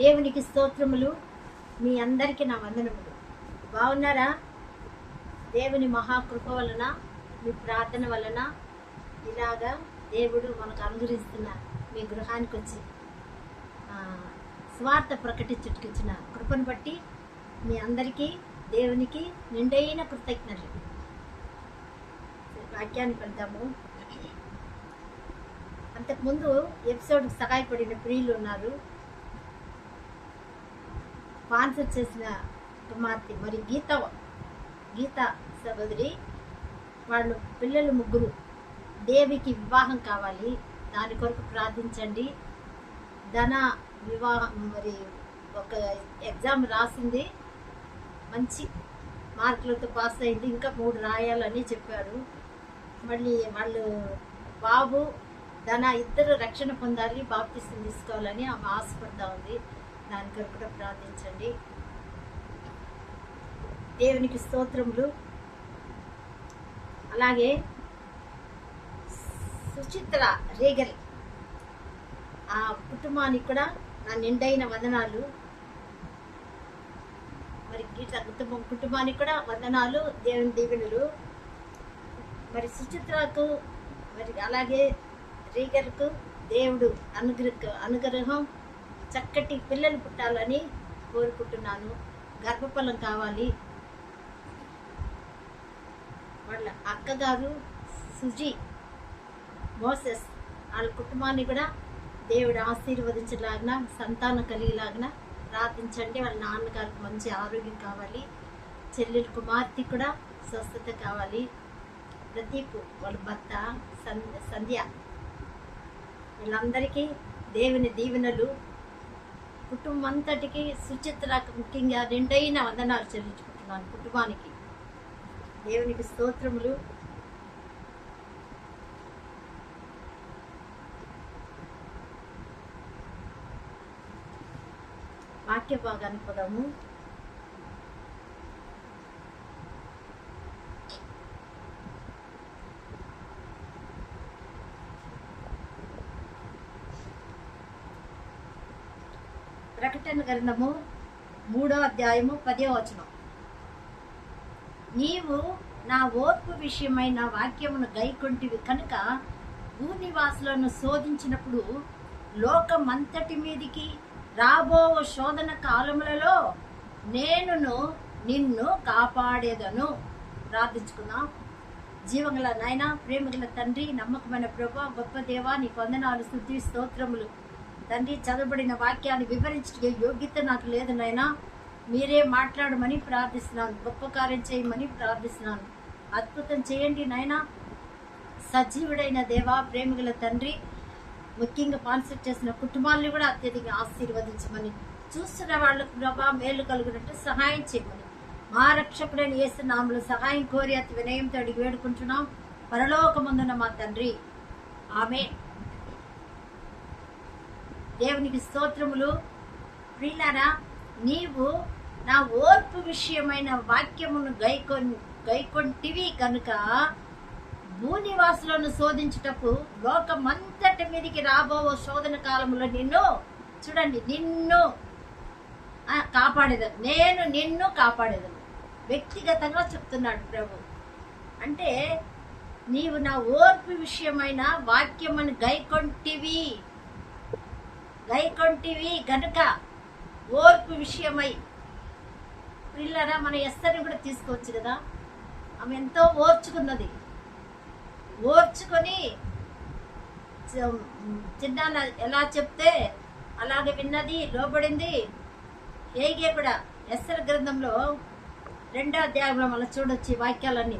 దేవునికి స్తోత్రములు. మీ అందరికీ నా వందనములు. బాగున్నారా? దేవుని మహాకృప వలన, మీ ప్రార్థన వలన ఇలాగా దేవుడు మనకు అనుగ్రహిస్తున్న మీ గృహానికి వచ్చి స్వార్థ ప్రకటించుటకిచ్చిన కృపను బట్టి మీ అందరికీ దేవునికి నిండైన కృతజ్ఞతలు. వాక్యాన్ని పెడదాము. అంతకుముందు ఎపిసోడ్కి సహాయపడిన ప్రియులు ఉన్నారు. స్పాన్సర్ చేసిన కుమార్తె మరి గీత సహోదరి, వాళ్ళు పిల్లలు ముగ్గురు, దేవికి వివాహం కావాలి, దాని కొరకు ప్రార్థించండి. ధన వివాహం, మరి ఒక ఎగ్జామ్ రాసింది, మంచి మార్కులతో పాస్ అయింది, ఇంకా 3 రాయాలని చెప్పారు. మళ్ళీ వాళ్ళు బాబు ధన ఇద్దరు రక్షణ పొందాలి, బాప్తిసం తీసుకోవాలని ఆమె ఆశపడతా ఉంది. దాని కొరకు కూడా ప్రార్థించండి. దేవునికి స్తోత్రములు. అలాగే సుచిత్ర రేగల్, ఆ కుటుంబానికి కూడా నా నిండైన వందనాలు. మరి గీత కుటుంబానికి కూడా వందనాలు, దేవుని దీవెనలు. మరి సుచిత్రకు, మరి అలాగే రేగల్కు దేవుడు అనుగ్రహం, చక్కటి పిల్లలు పుట్టాలని కోరుకుంటున్నాను. గర్భఫలం కావాలి. వాళ్ళ అక్కగారు సుజీ మోసెస్, వాళ్ళ కుటుంబాన్ని కూడా దేవుడు ఆశీర్వదించలాగిన, సంతానం కలిగేలాగిన ప్రార్థించండి. వాళ్ళ నాన్నగారికి మంచి ఆరోగ్యం కావాలి. చెల్లెలు కుమార్తె కూడా స్వస్థత కావాలి. ప్రదీప్ వాళ్ళ భర్త సంధ్య, వీళ్ళందరికీ దేవుని దీవెనలు. కుటుంబం అంతటికి, సుచిత్రకు ముఖ్యంగా నిండైన వందనాలు చెల్లించుకుంటున్నాను. కుటుంబానికి దేవునికి స్తోత్రములు. వాక్య భాగానికి పోదాము. ప్రకటన గ్రంథము 3వ అధ్యాయము 10వ వచనం. నీవు నా ఓర్పు విషయమైన వాక్యమును గైకొంటివి కనుక భూనివాసులను శోధించినప్పుడు లోకమంతటి మీదికి రాబో శోధన కాలములలో నేను నిన్ను కాపాడేదను. ప్రార్థించుకుందాం. జీవగల నాయన, ప్రేమగల తండ్రి, నమ్మకమైన ప్రభు, గొప్ప దేవా, నీకు వందనాలు, స్తుతి స్తోత్రములు. తండ్రి, చదవబడిన వాక్యాన్ని వివరించే యోగ్యత నాకు లేదు నాయనా. మీరే మాట్లాడమని ప్రార్థిస్తున్నాను. గొప్ప కార్యం చేయమని ప్రార్థిస్తున్నాను. అద్భుతం చేయండి నాయనా. సజీవుడైన దేవా, ప్రేమగల తండ్రి, ముఖ్యంగా స్పాన్సర్ చేసిన కుటుంబాలను కూడా అత్యధికంగా ఆశీర్వదించమని, చూస్తున్న వాళ్ళకు ప్రభా మేలు కలుగునట్టు సహాయం చేయమని, మా రక్షకుడైన యేసు నామములో సహాయం కోరి అతి వినయంతో అడిగి వేడుకుంటున్నాం పరలోకమందున మా తండ్రి. ఆమేన్. దేవునికి స్తోత్రములు. ప్రియులారా, నీవు నా ఓర్పు విషయమైన వాక్యమును గైకొంటివి కనుక భూనివాసులను శోధించుటకు లోకమంతటి మీదికి రాబో శోధన కాలంలో నిన్ను కాపాడేదను. నేను నిన్ను కాపాడేదను. వ్యక్తిగతంగా చెప్తున్నాడు ప్రభు. అంటే నీవు నా ఓర్పు విషయమైన వాక్యమును గైకొంటివి గనుక, ఓర్పు విషయమై. పిల్లరా, మన ఎస్తర్ని కూడా తీసుకోవచ్చు కదా. ఆమె ఎంతో ఓర్చుకున్నది. ఓర్చుకొని చిన్న ఎలా చెప్తే అలాగే విన్నది, లోబడింది. ఏగే కూడా ఎస్తర్ గ్రంథంలో 2వ అధ్యాయంలో మనం చూడొచ్చు ఈ వాక్యాలన్నీ.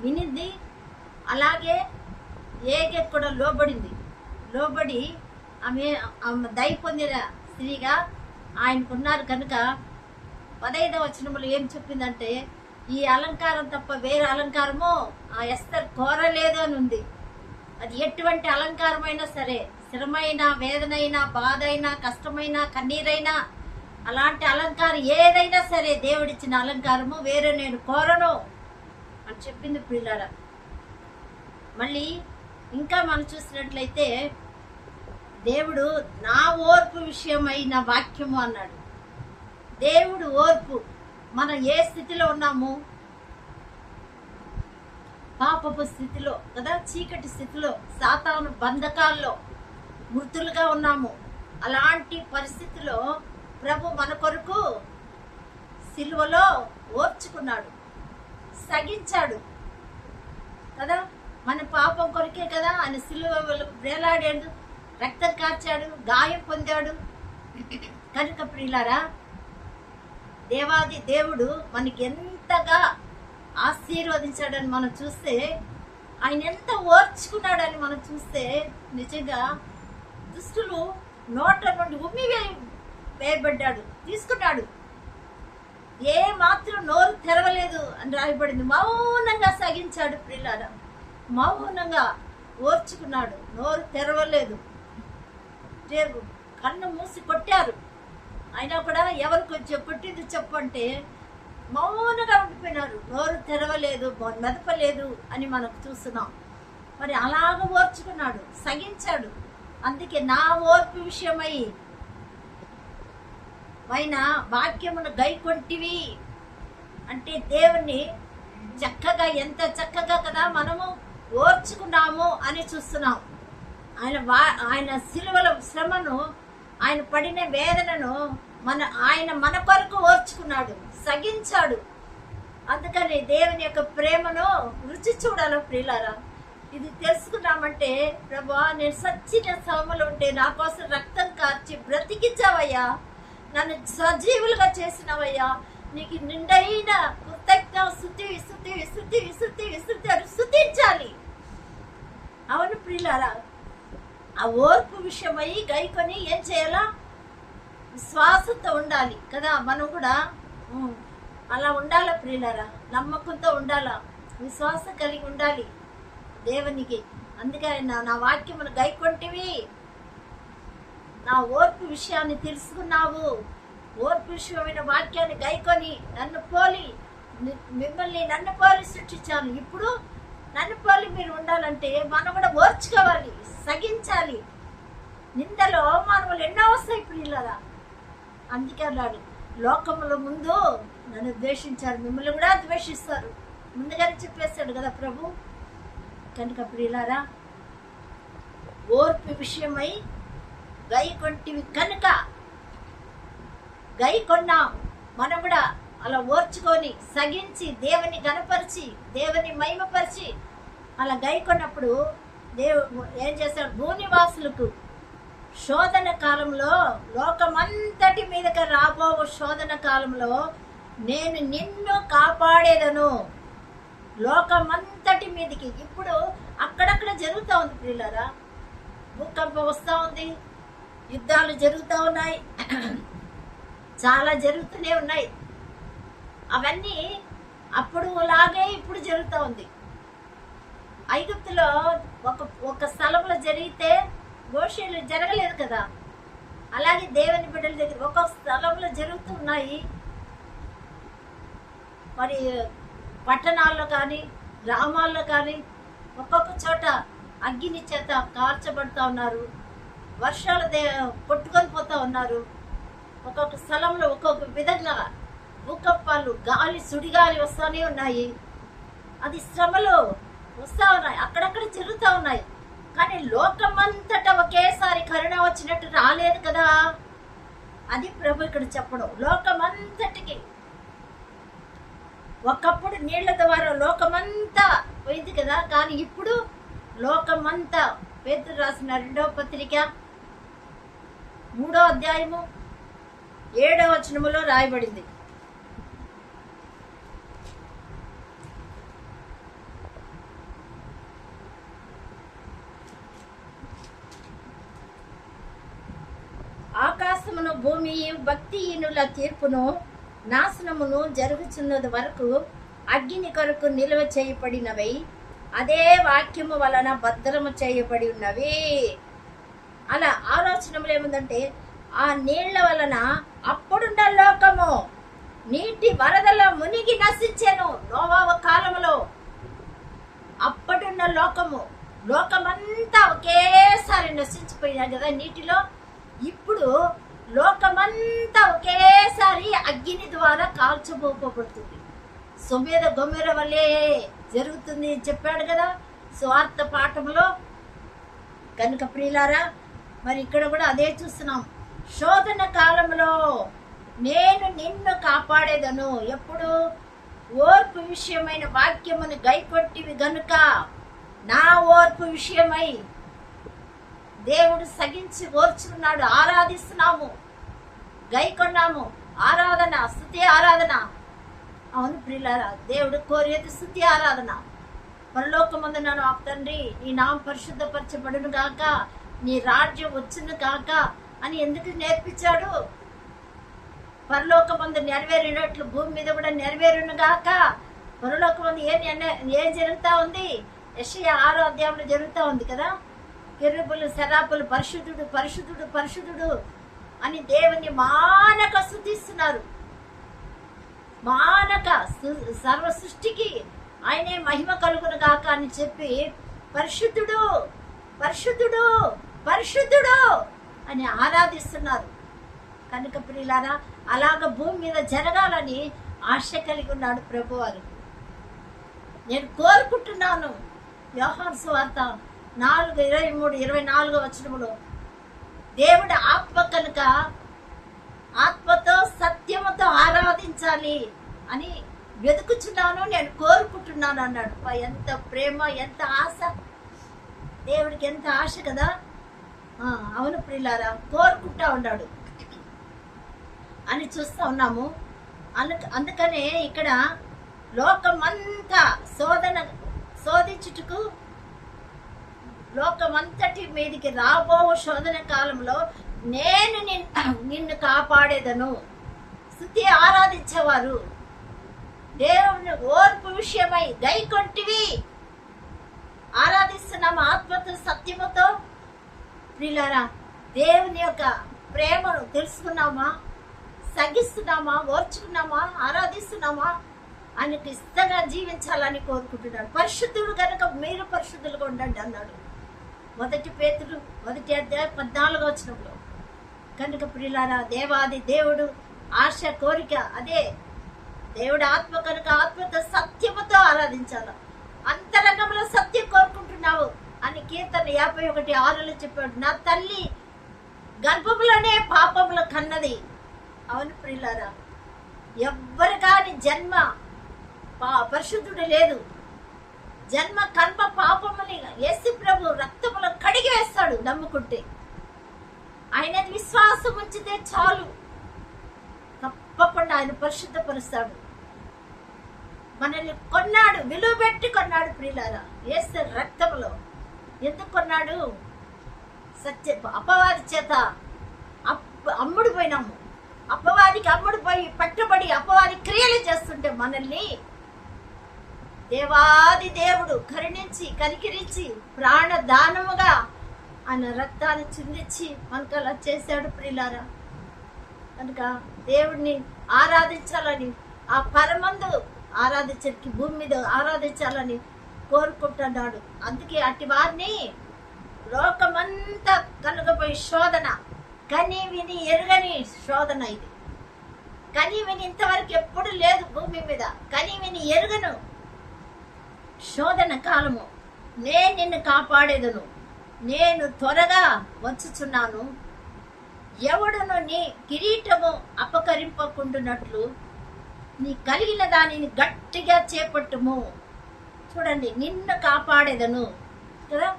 వినింది, అలాగే ఏగే కూడా లోబడి ఆమె దయ పొందిన స్త్రీగా ఆయనకున్నారు కనుక 15వ వచనంలో ఏం చెప్పిందంటే, ఈ అలంకారం తప్ప వేరే అలంకారము ఆ ఎస్తర్ కోరలేదు అని ఉంది. అది ఎటువంటి అలంకారమైనా సరే, శ్రమైన, వేదనైనా, బాధ అయినా, కష్టమైన, కన్నీరైనా, అలాంటి అలంకారం ఏదైనా సరే, దేవుడిచ్చిన అలంకారము వేరే నేను కోరను అని చెప్పింది పిల్లారా. మళ్ళీ ఇంకా మనం చూసినట్లయితే దేవుడు నా ఓర్పు విషయమైన వాక్యము అన్నాడు. దేవుడు ఓర్పు. మనం ఏ స్థితిలో ఉన్నాము? పాపపు స్థితిలో కదా, చీకటి స్థితిలో, సాతాను బంధకాల్లో మృతులుగా ఉన్నాము. అలాంటి పరిస్థితిలో ప్రభు మన కొరకు సిలువలో ఓర్చుకున్నాడు, సగించాడు కదా. మన పాపం కొరకే కదా ఆయన సిలువ వేలాడాడు, రక్తం కార్చాడు, గాయం పొందాడు. కనుక ప్రియులారా, దేవాది దేవుడు మనకి ఎంతగా ఆశీర్వదించాడని మనం చూస్తే, ఆయన ఎంత ఓర్చుకున్నాడని మనం చూస్తే, నిజంగా దుష్టులు నోట్ల నుండి ఉమ్మి వేయబడ్డాడు, తీసుకున్నాడు. ఏ మాత్రం నోరు తెరవలేదు అని రాయబడింది. మౌనంగా సగించాడు ప్రియులారా, మౌనంగా ఓర్చుకున్నాడు, నోరు తెరవలేదు. కన్ను మూసి కొట్టారు, అయినా కూడా ఎవరు కొంచెం కొట్టింది చెప్పంటే మౌనంగా ఉండిపోయినారు, నోరు తెరవలేదు, మెదపలేదు అని మనకు చూస్తున్నాం. మరి అలాగ ఓర్చుకున్నాడు, సగించాడు. అందుకే నా ఓర్పు విషయమై వాక్యమును గైకొంటివి అంటే దేవుణ్ణి చక్కగా, ఎంత చక్కగా కదా మనము ఓర్చుకున్నాము అని చూస్తున్నాం. ఆయన సిలువల శ్రమను, ఆయన పడిన వేదనను ఆయన మన కొరకు ఓర్చుకున్నాడు, సగించాడు. అందుకని దేవుని యొక్క ప్రేమను రుచి చూడాలి ప్రియులారా. ఇది తెలుసుకున్నామంటే, ప్రభా నేను సచ్చిన శ్రమలు ఉంటే నా కోసం రక్తం కార్చి బ్రతికించావయ్యా, నన్ను సజీవులుగా చేసినవయ్యా, నీకు నిండైన కృతజ్ఞత స్తుతించాలి. అవును ప్రియులారా, ఆ ఓర్పు విషయమై గైకొని ఏం చేయాలా? విశ్వాసంతో ఉండాలి కదా. మనం కూడా అలా ఉండాలా ప్రియులారా, నమ్మకంతో ఉండాలా, విశ్వాసం కలిగి ఉండాలి దేవునికి. అందుకే నా వాక్యమును గైకొంటివి, నా ఓర్పు విషయాన్ని తెలుసుకున్నావు, ఓర్పు విషయమైన వాక్యాన్ని గైకొని నన్ను పోలి సృష్టించాను. ఇప్పుడు నన్ను పోలి మీరు ఉండాలంటే మనం కూడా ఓర్చుకోవాలి, సగించాలి. నిందలో అవమానములు ఎన్నో వస్తాయి ప్రియులారా. అందుకే అన్నాడు, లోకముల ముందు నన్ను ద్వేషించారు, మిమ్మల్ని కూడా ద్వేషిస్తారు, ముందుగానే చెప్పేస్తాడు కదా ప్రభు. కనుక ప్రియులారా, ఓర్పు విషయమై గైకొంటివి కనుక గైకొన్నాం. మనం కూడా అలా ఓర్చుకొని సగించి దేవుని గణపరిచి దేవుని మహిమపరిచి అలా గైకొన్నప్పుడు దేవుడు ఏం చేస్తాడు? భూనివాసులకు శోధన కాలంలో, లోకమంతటి మీదకి రాబో శోధన కాలంలో నేను నిన్ను కాపాడేదను. లోకమంతటి మీదకి ఇప్పుడు అక్కడక్కడ జరుగుతూ ఉంది ప్రియులారా, భూకంపం వస్తూ ఉంది, యుద్ధాలు జరుగుతూ ఉన్నాయి, చాలా జరుగుతూనే ఉన్నాయి. అవన్నీ అప్పుడు లాగే ఇప్పుడు జరుగుతూ ఉంది. ఐగుప్తులో ఒక స్థలంలో జరిగితే గోషేలు జరగలేదు కదా, అలాగే దేవుని బిడ్డల దగ్గర ఒక్కొక్క స్థలంలో జరుగుతున్నాయి. మరి పట్టణాల్లో కానీ గ్రామాల్లో కానీ ఒక్కొక్క చోట అగ్ని చేత కార్చబడుతూ ఉన్నారు, వర్షాలు కొట్టుకొని పోతూ ఉన్నారు. ఒక్కొక్క స్థలంలో ఒక్కొక్క విధంగా భూకంపాలు, గాలి, సుడిగాలి వస్తూనే ఉన్నాయి. అది శ్రమలు వస్తూ ఉన్నాయి, అక్కడక్కడ జరుగుతూ ఉన్నాయి. కానీ లోకమంతటా ఒకేసారి కరుణ వచ్చినట్టు రాలేదు కదా. అది ప్రభు ఇక్కడ చెప్పడం. లోకమంతటికి ఒకప్పుడు నీళ్ల ద్వారా లోకమంతా పోయింది కదా, కానీ ఇప్పుడు లోకమంతా, పేతురు రాసిన 2వ పత్రిక 3వ అధ్యాయము 7వ వచనములో రాయబడింది. ఆకాశమును భూమియు భక్తిహీనుల తీర్పును నాశనమును జరుగుతున్నది వరకు అగ్ని కొరకు నిల్వ చేయబడినవై అదే వాక్యము వలన భద్రము చేయబడి ఉన్నవి. అలా ఆలోచనలు ఏముందంటే, ఆ నీళ్ల వలన అప్పుడున్న లోకము నీటి వరదలో మునిగి నశించెను. నోవా కాలములో అప్పుడున్న లోకము లోకమంతా ఒకేసారి నశించిపోయినాయి కదా నీటిలో. ఇప్పుడు లోకమంతా ఒకేసారి అగ్ని ద్వారా కాల్చబోపబడుతుంది. సొమేద గొమ్మెర వల్లే జరుగుతుంది చెప్పాడు కదా స్వార్థ పాఠంలో. కనుక ప్రియులారా, మరి ఇక్కడ కూడా అదే చూస్తున్నాం. శోధన కాలంలో నేను నిన్ను కాపాడేదను. ఎప్పుడు? ఓర్పు విషయమైన వాక్యమును గైకొట్టివి గనుక. నా ఓర్పు విషయమై దేవుడు సగించి ఓర్చుకున్నాడు. ఆరాధిస్తున్నాము, గైకొన్నాము. ఆరాధన, స్తుతి ఆరాధన. అవును ప్రియులారా, దేవుడు కోరేది స్తుతి ఆరాధన. పరలోకమందున నా తండ్రి, నీ నామం పరిశుద్ధపరచబడును గాక, నీ రాజ్యం వచ్చును గాక అని ఎందుకు నేర్పించాడు? పరలోకమందు నెరవేరినట్లు భూమి మీద కూడా నెరవేరును గాక. పరలోకమందు ఏం జరుగుతా ఉంది? యెషయా 6వ అధ్యాయంలో జరుగుతూ ఉంది కదా. కెరూబులు సెరాపులు పరిశుద్ధుడు పరిశుద్ధుడు పరిశుద్ధుడు అని దేవుని మానక స్తుతిస్తున్నారు. మానక సర్వ సృష్టికి ఆయనే మహిమ కలుగును గాక అని చెప్పి పరిశుద్ధుడు పరిశుద్ధుడు పరిశుద్ధుడు అని ఆరాధిస్తున్నారు. కనుక ప్రియులారా, అలాగ భూమి మీద జరగాలని ఆశ కలిగి ఉన్నాడు ప్రభువారు. నేను కోరుకుంటున్నాను. యోహాను సువార్త 4:23-24 వచనములో దేవుడు ఆత్మ కనుక ఆత్మతో సత్యముతో ఆరాధించాలి అని వెతుకుచున్నాను, నేను కోరుకుంటున్నాను అన్నాడు. ఎంత ప్రేమ, ఎంత ఆశ! దేవుడికి ఎంత ఆశ కదా. అవును ప్రియులారా, కోరుకుంటా ఉన్నాడు అని చూస్తూ ఉన్నాము. అందుకనే ఇక్కడ లోకమంతా శోధించుటకు, లోకమంతటి మీదికి రాబో శోధన కాలంలో నేను నిన్ను కాపాడేదను. స్తుతి ఆరాధించేవారు దేవుని ఓర్పు విషయమై గైకొంటివి. ఆరాధిస్తున్నామా ఆత్మతో సత్యముతో? ప్రియులారా, దేవుని యొక్క ప్రేమను తెలుసుకున్నామా? సగిస్తున్నామా? ఓర్చుకున్నామా? ఆరాధిస్తున్నామా? ఆయనకు ఇష్టంగా జీవించాలని కోరుకుంటున్నాడు. పరిశుద్ధుడు కనుక మీరు పరిశుద్ధులుగా ఉండండి అన్నాడు 1 పేతురు 1వ అధ్యాయం 14వ వచనంలో. కనుక ప్రియులారా, దేవాది దేవుడు ఆశ, కోరిక అదే. దేవుడు ఆత్మ కనుక ఆత్మతో సత్యముతో ఆరాధించాలి. అంతరంగంలో సత్యం కోరుకుంటున్నావు అని కీర్తన 51:6 చెప్పాడు. నా తల్లి గర్భములోనే పాపములు కన్నది. అవును ప్రియులారా, ఎవ్వరు కాని జన్మ పరిశుద్ధుడు లేదు. జన్మ కర్మ పాపముని యేసు ప్రభు రక్తములో కడిగి వేస్తాడు నమ్ముకుంటే. ఆయన విశ్వాసం ఉంచితే చాలు, తప్పకుండా ఆయన పరిశుద్ధపరుస్తాడు. మనల్ని కొన్నాడు, విలువ పెట్టి కొన్నాడు ప్రియులారా యేసు రక్తములో. ఎందుకు కొన్నాడు? అపవాది చేత అమ్ముడు పోయినాము. అపవాదికి అమ్ముడు పోయి పట్టుబడి అపవాది క్రియలు చేస్తుంటే మనల్ని దేవాది దేవుడు కరుణించి కనికరించి ప్రాణదానముగా ఆయన రక్తాన్ని చిందించి మనకు అలా చేశాడు ప్రియులారా. కనుక దేవుడిని ఆరాధించాలని, ఆ పరమందు ఆరాధించడానికి, భూమి మీద ఆరాధించాలని కోరుకుంటున్నాడు. అందుకే అట్టి వారిని లోకమంతా కలుగపోయి శోధన, కని విని ఎరుగని శోధన ఇది. కని విని ఇంతవరకు ఎప్పుడు లేదు భూమి మీద. కని విని ఎరుగను శోధన కాలము. నేను నిన్ను కాపాడేదను, నేను త్వరగా వచ్చుచున్నాను. ఎవడును నీ కిరీటము అపకరింపకుండునట్లు నీ కలిగిన దానిని గట్టిగా చేపట్టుము. చూడండి, నిన్ను కాపాడేదను కదా,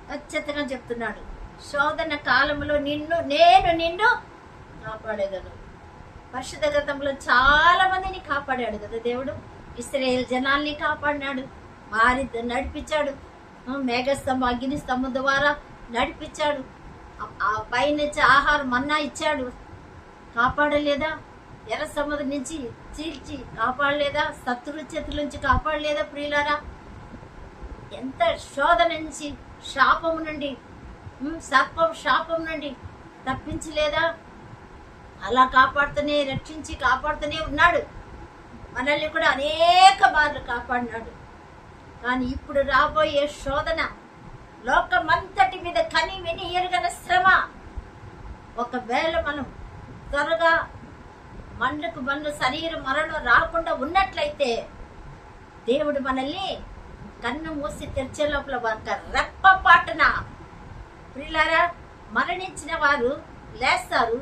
ఖచ్చితంగా చెప్తున్నాడు. శోధన కాలంలో నేను నిన్ను కాపాడేదను. పరిశుద్ధ గ్రంథంలో చాలా మందిని కాపాడాడు కదా దేవుడు. ఇశ్రాయేలు జనాల్ని కాపాడినాడు, వారి నడిపించాడు. మేఘస్తంభం, అగ్ని స్తంభం ద్వారా నడిపించాడు. ఆ పైనుంచి ఆహారం మన్నా ఇచ్చాడు, కాపాడలేదా? ఎర్ర సముద్రం నుంచి చీల్చి కాపాడలేదా? శత్రు చేతుల నుంచి కాపాడలేదా ప్రియులారా? ఎంత శోధన నుంచి, శాపం నుండి, శాపం నుండి తప్పించలేదా? అలా కాపాడుతూనే, రక్షించి కాపాడుతూనే ఉన్నాడు. మనల్ని కూడా అనేక మార్లు కాపాడినాడు. కానీ ఇప్పుడు రాబోయే శోధన లోకమంతటి మీద కని విని ఎరుగని శ్రమ. ఒకవేళ మనం త్వరగా మండు శరీర మరణం రాకుండా ఉన్నట్లయితే దేవుడు మనల్ని కన్ను మూసి తెరిచే లోపల ఒక రెప్పపాటున ప్రియులారా మరణించిన వారు లేస్తారు,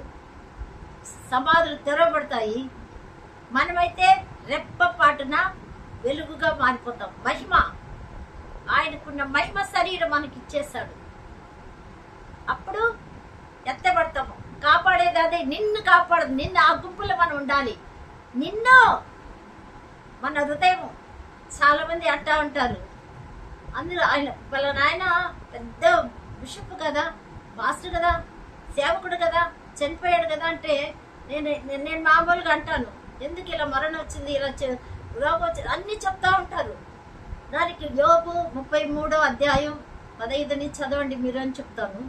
సమాధులు తెరవబడతాయి. మనమైతే రెప్పపాటున వెలుగుగా మారిపోతాం. మహిమ, ఆయనకున్న మహిమ శరీరం మనకి ఇచ్చేస్తాడు. అప్పుడు ఎత్తబడతాము. కాపాడేది అదే, నిన్ను కాపాడదు. నిన్ను ఆ గుంపులో మనం ఉండాలి. నిన్ను మన హృదయం, చాలా మంది అంటా ఉంటారు, అందులో ఆయన పెద్ద బిషప్ కదా, మాస్టర్ కదా, సేవకుడు కదా, చనిపోయాడు కదా అంటే నేను మామూలుగా అంటాను, ఎందుకు ఇలా మరణం వచ్చింది, ఇలా రోగం వచ్చింది అన్ని చెప్తా ఉంటారు. దానికి యోబు 33వ అధ్యాయం 15 నుంచి చదవండి మీరు అని చెప్తాను.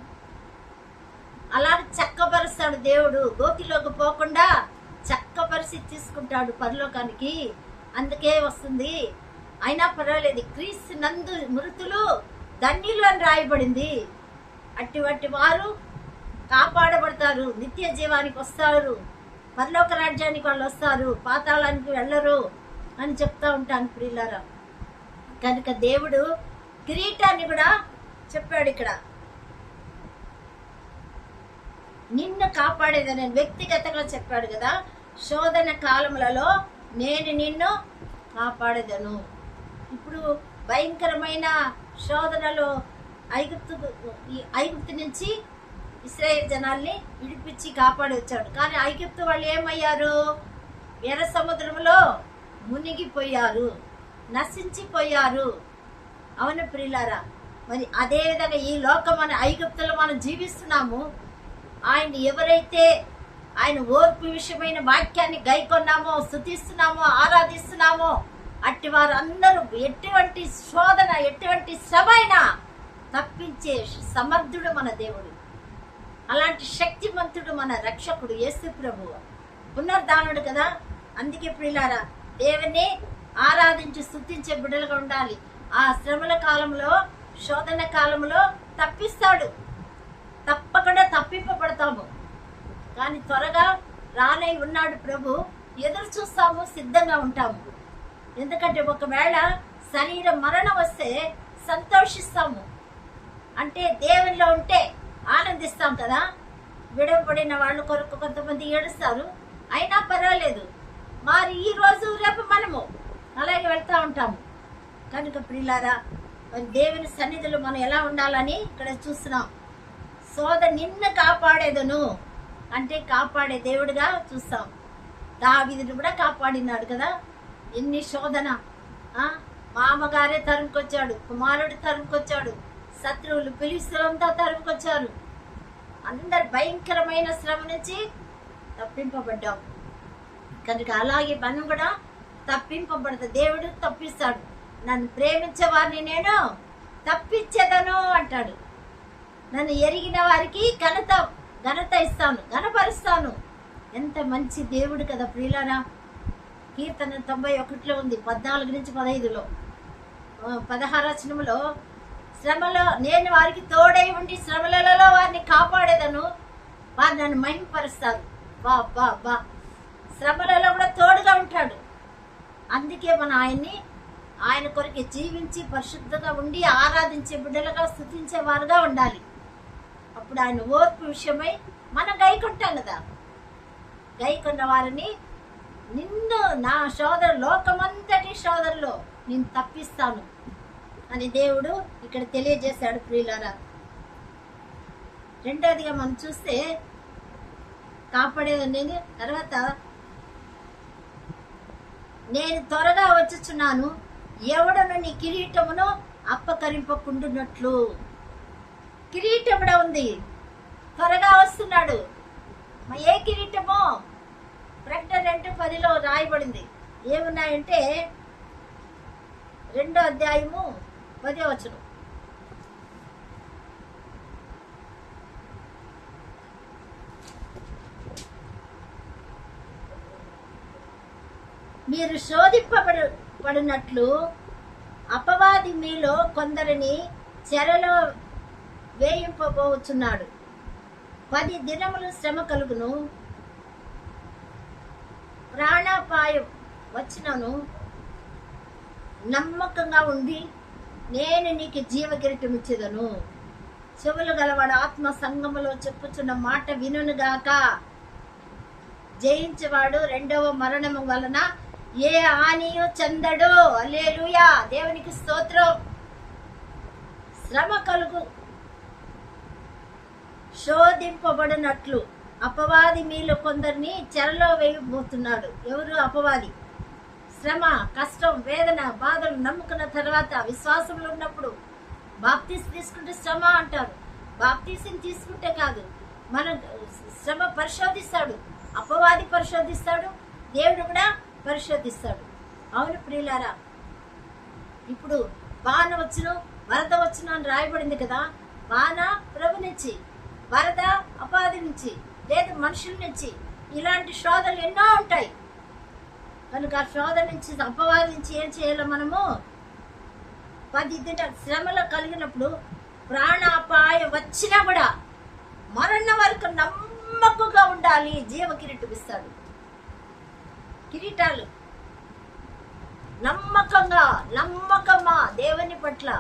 అలాగే చక్కపరుస్తాడు దేవుడు, గోతిలోకి పోకుండా చక్కపరిచి తీసుకుంటాడు పరలోకానికి. అందుకే వస్తుంది. అయినా పర్వాలేదు, క్రీస్తు నందు మృతులు ధన్యులు అని రాయబడింది. అటువంటి వారు కాపాడబడతారు, నిత్య జీవానికి వస్తారు, పరలోక రాజ్యానికి వాళ్ళు వస్తారు, పాతాళానికి వెళ్ళరు అని చెప్తా ఉంటాను ప్రియులారా. కనుక దేవుడు కిరీటాన్ని కూడా చెప్పాడు ఇక్కడ, నిన్ను కాపాడేదని వ్యక్తిగతంగా చెప్పాడు కదా. శోధన కాలములలో నేను నిన్ను కాపాడేదను. ఇప్పుడు భయంకరమైన శోధనలో ఐగుప్తు నుంచి ఇశ్రాయేలు జనాల్ని విడిపించి కాపాడి వచ్చాడు. కానీ ఐగుప్తు వాళ్ళు ఏమయ్యారు? ఎర్ర సముద్రంలో మునిగిపోయారు, నశించిపోయారు. అవును ప్రియులారా, మరి అదే విధంగా ఈ లోకం మన ఐగుప్తులో మనం జీవిస్తున్నాము. ఆయన ఎవరైతే ఆయన ఓర్పు విషయమైన వాక్యాన్ని గైకొన్నామో, స్తుతిస్తున్నామో, ఆరాధిస్తున్నామో అట్టి వారు అందరూ ఎటువంటి శోధన, ఎటువంటి శ్రమైనా తప్పించే సమర్థుడు మన దేవుడు. అలాంటి శక్తిమంతుడు మన రక్షకుడు యేసు ప్రభువు, పునరుద్ధానుడు కదా. అందుకే ప్రియులారా, దేవుని ఆరాధించి స్తుతించే బిడ్డలుగా ఉండాలి. ఆ శ్రమల కాలంలో, శోధన కాలంలో తప్పిస్తాడు. తప్పకుండా తప్పింపబడతాము. కానీ త్వరగా రానై ఉన్నాడు ప్రభు. ఎదురు చూస్తాము, సిద్ధంగా ఉంటాము. ఎందుకంటే ఒకవేళ శరీర మరణం వస్తే సంతోషిస్తాము, అంటే దేవునిలో ఉంటే ఆనందిస్తాం కదా. విడవబడిన వాళ్ళు కొరకు కొంతమంది ఏడుస్తారు, అయినా పర్వాలేదు, మరి ఈ రోజు రేపు మనము అలాగే వెళ్తూ ఉంటాము. కనుక ప్రియులారా, మరి దేవుని సన్నిధిలో మనం ఎలా ఉండాలని ఇక్కడ చూస్తున్నాం. నిన్ను కాపాడేదను అంటే కాపాడే దేవుడుగా చూస్తాం. దావీదుని కూడా కాపాడినాడు కదా. ఎన్ని శోధన, మామగారే తరుముకొచ్చాడు, కుమారుడు తరుముకొచ్చాడు, శత్రువులు ఫిలిష్తీయులంతా తరుముకొచ్చారు. అందరు భయంకరమైన శ్రమ నుంచి తప్పింపబడ్డాం. కనుక అలాగే మనం కూడా తప్పింపబడతాం. దేవుడు తప్పిస్తాడు. నన్ను ప్రేమించే వారిని నేను తప్పించేదను అంటాడు. నన్ను ఎరిగిన వారికి ఘనత ఇస్తాను, ఘనపరుస్తాను. ఎంత మంచి దేవుడు కదా ప్రియులారా. కీర్తన 91లో ఉంది, 14 నుంచి 15లో, 16వ వచనంలో, శ్రమలో నేను వారికి తోడై ఉండి శ్రమలలో వారిని కాపాడేదను, వారు నన్ను మహిమపరుస్తారు. బా బా బా, శ్రమలలో కూడా తోడుగా ఉంటాడు. అందుకే మన ఆయన కొరకు జీవించి పరిశుద్ధంగా ఉండి ఆరాధించే బిడ్డలుగా, స్తుతించే వారుగా ఉండాలి. అప్పుడు ఆయన ఓర్పు విషయమై మనం గైకుంటాం కదా. గైకున్న వారిని నిన్ను నా లోకమంతటి శోధనలో నేను తప్పిస్తాను అని దేవుడు ఇక్కడ తెలియజేశాడు ప్రియులారా. రెండోదిగా మనం చూస్తే కాపాడేది తర్వాత, నేను త్వరగా వచ్చుచున్నాను, ఎవడను నీ కిరీటమును అప్పకరింపకుండునట్లు. కిరీటం కూడా ఉంది, త్వరగా వస్తున్నాడు. ఏ కిరీటమో ప్రకటన 2:10లో రాయబడింది. ఏమున్నాయంటే 2వ అధ్యాయము 10వ వచనం, మీరు శోధింపబడినట్లు అపవాది మీలో కొందరిని చెరలో వేయింపబోచున్నాడు. 10 దినములు శ్రమ కలుగును, ప్రాణాపాయం వచ్చినను నమ్మకంగా ఉండి నేను నీకు జీవకిరీటం ఇచ్చేదను. చెవులు గలవాడు ఆత్మ సంగములో చెప్పుచున్న మాట వినుగాక. జయించేవాడు రెండవ మరణము వలన ఏ హానియు చెందడు. హల్లెలూయా, దేవునికి స్తోత్రం. శ్రమ కలుగు, శోధింపబడినట్లు అపవాది మీలో కొందరిని చెరలో వేయబోతున్నాడు. ఎవరు? అపవాది. శ్రమ, కష్టం, వేదన, బాధలు నమ్ముకున్న తర్వాత విశ్వాసంలో ఉన్నప్పుడు బాప్తీసం తీసుకుంటే శ్రమ అంటారు. బాప్తీసం తీసుకుంటే కాదు, మన శ్రమ పరిశోధిస్తాడు. అపవాది పరిశోధిస్తాడు, దేవుడు కూడా పరిశోధిస్తాడు. అవును ప్రియులారా, ఇప్పుడు వాన వచ్చును వరద వచ్చును అని రాయబడింది కదా. వాన ప్రభు నుంచి, వరద అపవాది నుంచి, లేదు మనుషుల నుంచి. ఇలాంటి శోధనలు ఎన్నో ఉంటాయి. కనుక ఆ శోధన నుంచి, అపవాది నుంచి ఏం చేయాలో మనము 10 దినాలు శ్రమలో కలిగినప్పుడు ప్రాణాపాయం వచ్చినా కూడా మరణ వరకు నమ్మకంగా ఉండాలి. జీవ కిరీటం ఇస్తాడు. కిరీటాలు నమ్మకమా దేవుని పట్ల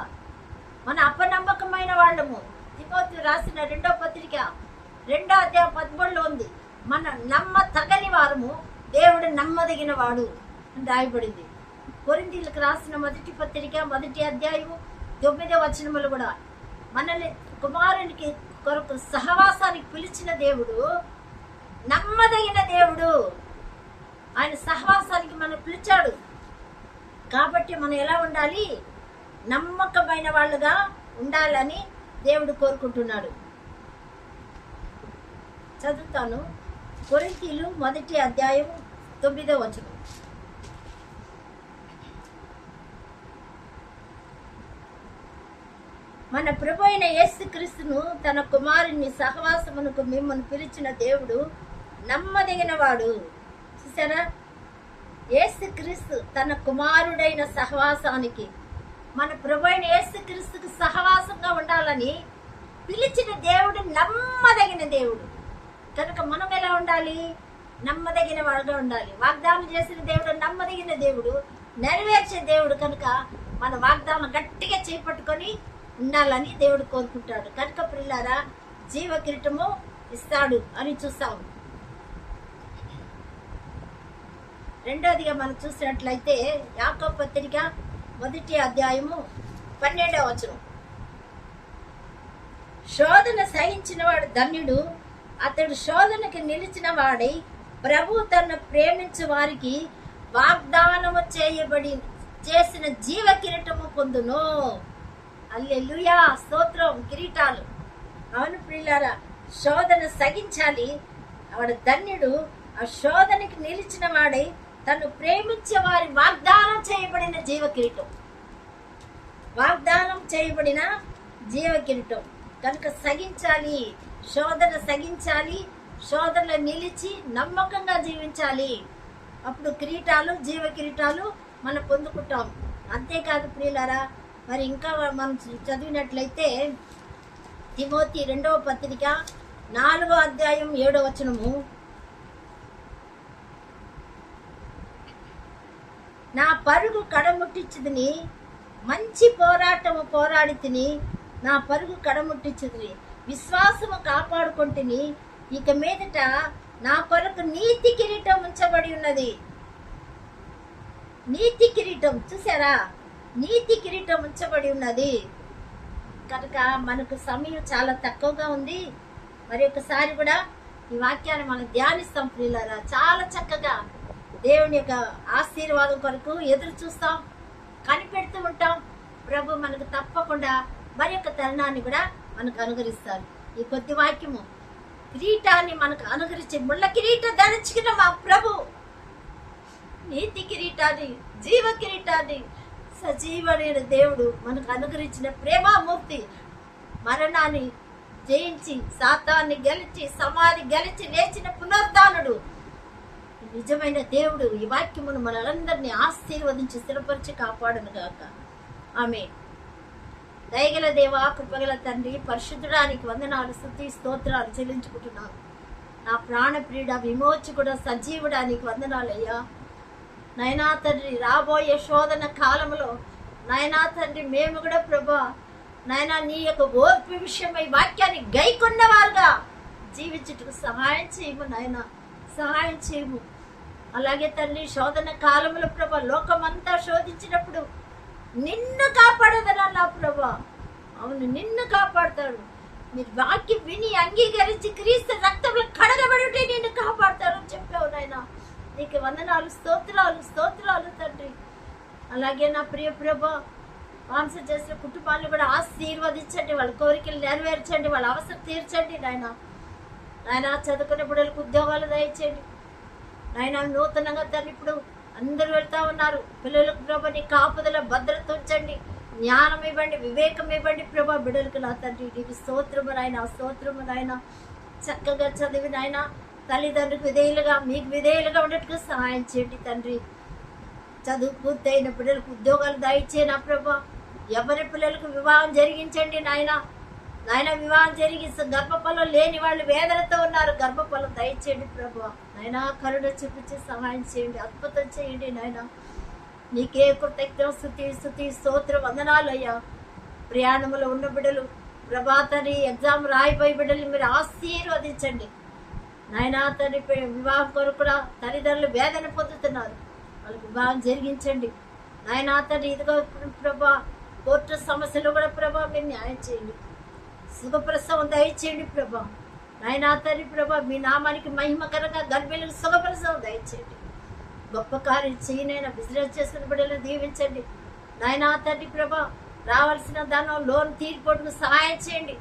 మన అపనమ్మకమైన వాళ్ళము. తిమోతి రాసిన 2వ పత్రిక 2వ అధ్యాయం 13లో ఉంది, మన నమ్మతగని వారము దేవుడు నమ్మదగిన వాడు అని రాయబడింది. కొరింథీయులకు రాసిన 1వ పత్రిక 1వ అధ్యాయము 9వ వచనములు కూడా మనల్ని కుమారునికి కొరకు సహవాసానికి పిలిచిన దేవుడు నమ్మదగిన దేవుడు. ఆయన సహవాసానికి మనం పిలిచాడు కాబట్టి మనం ఎలా ఉండాలి? నమ్మకమైన వాళ్ళుగా ఉండాలని దేవుడు కోరుకుంటున్నాడు. చదువుతాను. కొరింథీయులు 1వ అధ్యాయం 9వ వచనం. మన ప్రభు అయిన యేసుక్రీస్తును తన కుమారుని సహవాసమునకు మిమ్మల్ని పిలిచిన దేవుడు నమ్మదగిన వాడు. చూసారా, యేసుక్రీస్తు తన కుమారుడైన సహవాసానికి, మన ప్రభు అయిన యేసుక్రీస్తుకు సహవాసంగా ఉండాలని పిలిచిన దేవుడు నమ్మదగిన దేవుడు. కనుక మనం ఎలా ఉండాలి? నమ్మదగిన వాడుగా ఉండాలి. వాగ్దానం చేసిన దేవుడు నమ్మదగిన దేవుడు, నెరవేర్చే దేవుడు. కనుక మన వాగ్దానం గట్టిగా చేపట్టుకొని ఉండాలని దేవుడు కోరుకుంటాడు. కనుక ప్రియులారా, జీవ కిరీటము ఇస్తాడు అని చూస్తాం. రెండోదిగా మనం చూసినట్లయితే యాకోబు పత్రిక 1వ అధ్యాయము 12వ వచనం. శోధన సహించిన వాడు ధన్యుడు, అతడు శోధనకి నిలిచిన వాడై ప్రభు తన ప్రేమించు వారికి వాగ్దానము చేసిన జీవ కిరీటము పొందును. హల్లెలూయా, స్తోత్రం. కిరీటాలు. అవును ప్రియులారా, శోధన సహించాలి. వాడు ధన్యుడు, ఆ శోధనకి నిలిచిన వాడై తను ప్రేమించే వారి వాగ్దానం చేయబడిన జీవ కిరీటం. వాగ్దానం చేయబడిన జీవ కిరీటం. కనుక సహించాలి, శోధన సహించాలి, శోధనలో నిలిచి నమ్మకంగా జీవించాలి. అప్పుడు కిరీటాలు, జీవ కిరీటాలు మనం పొందుకుంటాం. అంతేకాదు ప్రియులారా, మరి ఇంకా మనం చదివినట్లయితే తిమోతి 2వ పత్రిక 4వ అధ్యాయం 7వ వచనము. నా పరుగు కడముట్టించుదని, మంచి పోరాటము పోరాడి తిని నా పరుగు కడముట్టించుదని, విశ్వాసము కాపాడుకుంటుని, ఇక మీదట నా కొరకు నీతి కిరీటం ఉంచబడి ఉన్నది. నీతి కిరీటం, చూసారా, నీతి కిరీటం ఉంచబడి ఉన్నది. కనుక మనకు సమయం చాలా తక్కువగా ఉంది. మరి ఒకసారి కూడా ఈ వాక్యాన్ని మనం ధ్యానిస్తాం ప్రియులారా. చాలా చక్కగా దేవుని యొక్క ఆశీర్వాదం కొరకు ఎదురు చూస్తాం, కనిపెడుతూ ఉంటాం. ప్రభు మనకు తప్పకుండా మరి యొక్క తరుణాన్ని కూడా మనకు అనుగ్రహిస్తారు. ఈ కొద్ది వాక్యము కిరీటాన్ని మనకు అనుగ్రహించి, ముళ్ళ కిరీటం ధరించుకున్న మా ప్రభు నీతి కిరీటాన్ని, జీవ కిరీటాన్ని, సజీవమైన దేవుడు మనకు అనుగ్రహించిన ప్రేమామూర్తి, మరణాన్ని జయించి సాతాన్ని గెలిచి సమాధి గెలిచి లేచిన పునరుద్ధానుడు నిజమైన దేవుడు. ఈ వాక్యమును మనందరినీ ఆశీర్వదించి స్థిరపరిచి కాపాడును గాక. ఆమేన్. దయగల దేవా, కృపగల తండ్రి, పరిశుద్ధడానికి వందనాలు, స్తుతి స్తోత్రాలు చెల్లించుకుంటున్నాను. నా ప్రాణప్రియుడ, విమోచకుడ, సజీవుడానికి వందనాలయ్యా. నైనా తండ్రి, రాబోయే శోధన కాలంలో నైనా తండ్రి మేము కూడా ప్రభా నాయనా నీ యొక్క ఓర్పు విషయమై వాక్యాన్ని గైకొన్నవారుగా జీవించుటకు సహాయం చేయము నాయన, సహాయం చేయము. అలాగే తండ్రి, శోధన కాలంలో ప్రభా లోకమంతా శోధించినప్పుడు నిన్ను కాపాడదనన్నా ప్రభా. అవును, నిన్ను కాపాడతాడు. మీరు వాక్యం విని అంగీకరించి క్రీస్తు రక్తంలో కడగబడుటే నిన్ను కాపాడతారని చెప్పావు నాయన. నీకు వందనాలు, స్తోత్రాలు, స్తోత్రాలు తండ్రి. అలాగే నా ప్రియ ప్రభా, స్పాన్సర్ చేసిన కుటుంబాలను కూడా ఆశీర్వదించండి, వాళ్ళ కోరికలు నెరవేర్చండి, వాళ్ళ అవసరం తీర్చండి నాయన. నాయన చదువుకునే బిడ్డలకు ఉద్యోగాలు దయచేయండి నాయన. నూతనంగా తండ్రి ఇప్పుడు అందరూ వెళ్తా ఉన్నారు. పిల్లలకు ప్రభా నీ కాపుదల భద్రత ఉంచండి, జ్ఞానం ఇవ్వండి, వివేకం ఇవ్వండి ప్రభా బిడ్డలకు. నా తండ్రి నీకు స్తోత్రము నాయన, స్తోత్రము నాయన. చక్కగా చదివి నాయన తల్లిదండ్రులకు విధేయులుగా, మీకు విధేయులుగా ఉండేట్టుగా సహాయం చేయండి తండ్రి. చదువు పూర్తయిన పిల్లలకు ఉద్యోగాలు దయచేయనా ప్రభా. ఎవరి పిల్లలకు వివాహం జరిగించండి నాయన. నాయన వివాహం జరిగి గర్భఫలం లేని వాళ్ళు వేదనతో ఉన్నారు, గర్భఫలం దయచేయండి ప్రభా. నాయన కరుణ చూపించి సహాయం చేయండి, అద్భుతం చేయండి నాయన. నీకే కృతజ్ఞత, స్తుతి స్తుతి స్తోత్రం వందనాలు అయ్యా. ప్రయాణంలో ఉన్న బిడ్డలు ప్రభాతని ఎగ్జామ్ రాయిపోయి బిడ్డలు మీరు ఆశీర్వదించండి నాయన. తన వివాహం కొరకు కూడా తల్లిదండ్రులు వేదన పొందుతున్నారు, వాళ్ళకి వివాహం జరిగించండి నాయన. తను ఇదిగో ప్రభా కోర్టు సమస్యలు కూడా ప్రభా మీరు న్యాయం చేయండి, సుఖప్రసవం దయచేయండి ప్రభా నాయన. తల్లి ప్రభా మీ నామానికి మహిమకరంగా గర్భిణులకు సుఖప్రసవం దయచేయండి. గొప్ప కార్యం చేయనైనా బిజినెస్ చేసుకుని బిడ్డలు దీవించండి నాయన. తండ్రి ప్రభా రావాల్సిన ధనం లోన్ తీరిపోటుకు సహాయం చేయండి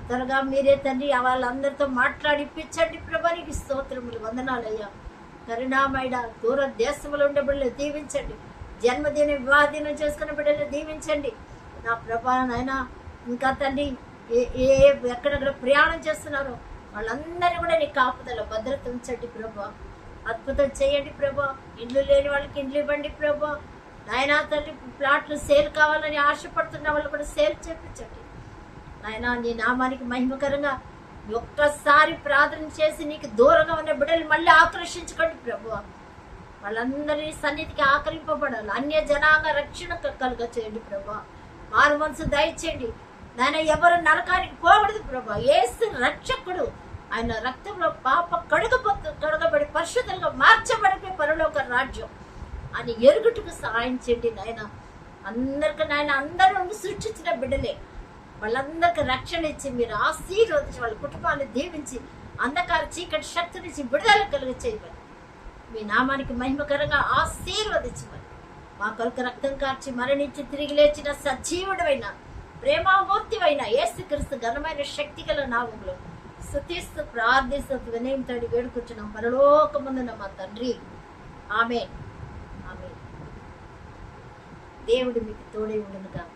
త్వరగా. మీరే తండ్రి వాళ్ళందరితో మాట్లాడిపించండి ప్రభా. నీకు స్తోత్రములు వందనాలయ్యా. కరుణామయుడ, దూర దేశంలో ఉండే బిడ్డలు దీవించండి. జన్మదిన వివాహదినం చేసుకునే బిడ్డలు దీవించండి నా ప్రభా నాయన. ఇంకా తండ్రి ఎక్కడెక్కడ ప్రయాణం చేస్తున్నారో వాళ్ళందరినీ కూడా నీ కాపుదల భద్రత ఉంచండి ప్రభా. అద్భుతం చేయండి ప్రభా. ఇండ్లు లేని వాళ్ళకి ఇండ్లు ఇవ్వండి ప్రభా నాయన. తండ్రి ప్లాట్లు సేల్ కావాలని ఆశపడుతున్న వాళ్ళు కూడా సేల్ చేయించండి నాయన. నీ నామానికి మహిమకరంగా ఒక్కసారి ప్రార్థన చేసి నీకు దూరంగా ఉన్న బిడ్డలు మళ్ళీ ఆకర్షించుకోండి ప్రభు. వాళ్ళందరి సన్నిధికి ఆకరింపబడాలి. అన్య జనాంగ రక్షణ కలుగ చేయండి ప్రభు. మారు మనసు దయచేయండి నాయన. ఎవరు నరకానికి పోకూడదు ప్రభు. యేసు రక్షకుడు, ఆయన రక్తంలో పాప కడుగబడి పరిశుద్ధంగా మార్చబడిపోయి పరలోక రాజ్యం అని ఎరుగుటకు సహాయం చేయండి నాయన. అందరికీ నాయన, అందరూ సృష్టించిన బిడ్డలే, వాళ్ళందరికీ రక్షణ ఇచ్చి మీరు ఆశీర్వదించి వాళ్ళ కుటుంబాన్ని దీవించి అంధకార చీకటి శక్తి నుంచి విడుదల కలుగ చేయమని మీ నామానికి మహిమకరంగా ఆశీర్వదించమని. మా కొరకు రక్తం కార్చి మరణించి తిరిగి లేచిన సజీవుడైన ప్రేమామూర్తివైన యేసుక్రీస్తు ఘనమైన శక్తి గల నామములో స్తుతిస్తూ ప్రార్థిస్తూ వినయంతో వేడుకుంటున్నాం పరలోకమందున మా తండ్రి. ఆమేన్, ఆమేన్. దేవుడు మీకు తోడై ఉండును గాక.